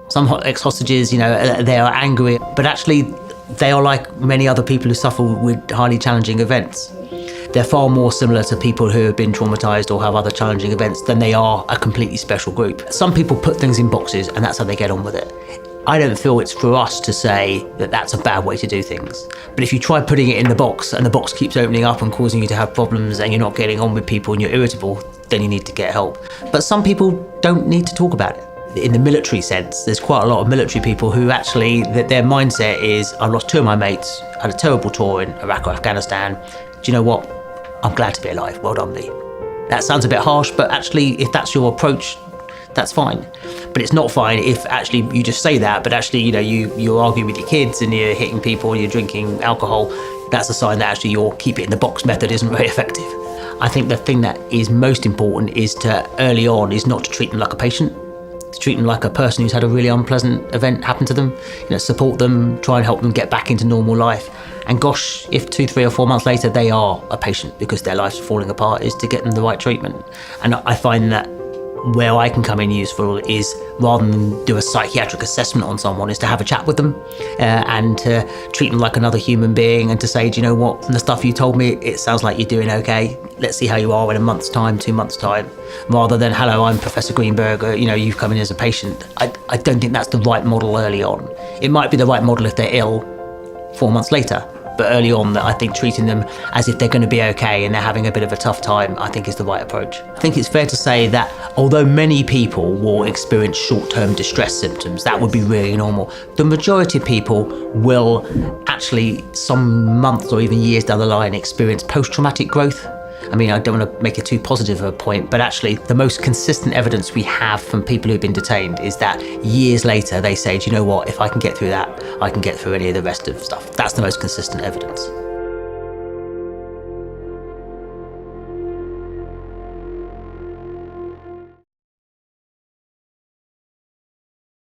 Some ex-hostages, they are angry, but actually they are like many other people who suffer with highly challenging events. They're far more similar to people who have been traumatized or have other challenging events than they are a completely special group. Some people put things in boxes and that's how they get on with it. I don't feel it's for us to say that that's a bad way to do things. But if you try putting it in the box and the box keeps opening up and causing you to have problems and you're not getting on with people and you're irritable, then you need to get help. But some people don't need to talk about it. In the military sense, there's quite a lot of military people who actually, that their mindset is, I lost 2 of my mates, had a terrible tour in Iraq or Afghanistan. Do you know what? I'm glad to be alive. Well done, me. That sounds a bit harsh, but actually, if that's your approach, that's fine. But it's not fine if actually you just say that, but actually, you're arguing with your kids and you're hitting people and you're drinking alcohol. That's a sign that actually your keep it in the box method isn't very effective. I think the thing that is most important is to, early on, is not to treat them like a patient. To treat them like a person who's had a really unpleasant event happen to them, support them, try and help them get back into normal life. And gosh, if 2, 3 or 4 months later they are a patient because their life's falling apart, is to get them the right treatment. And I find that where I can come in useful is, rather than do a psychiatric assessment on someone, is to have a chat with them and to treat them like another human being and to say, do you know what, from the stuff you told me, it sounds like you're doing okay. Let's see how you are in a month's time, 2 months' time, rather than, hello, I'm Professor Greenberg, you've come in as a patient. I don't think that's the right model early on. It might be the right model if they're ill 4 months later, but early on, I think treating them as if they're going to be okay and they're having a bit of a tough time, I think is the right approach. I think it's fair to say that although many people will experience short-term distress symptoms, that would be really normal, the majority of people will actually, some months or even years down the line, experience post-traumatic growth. I mean, I don't want to make it too positive of a point, but actually the most consistent evidence we have from people who've been detained is that years later they say, do you know what, if I can get through that, I can get through any of the rest of stuff. That's the most consistent evidence.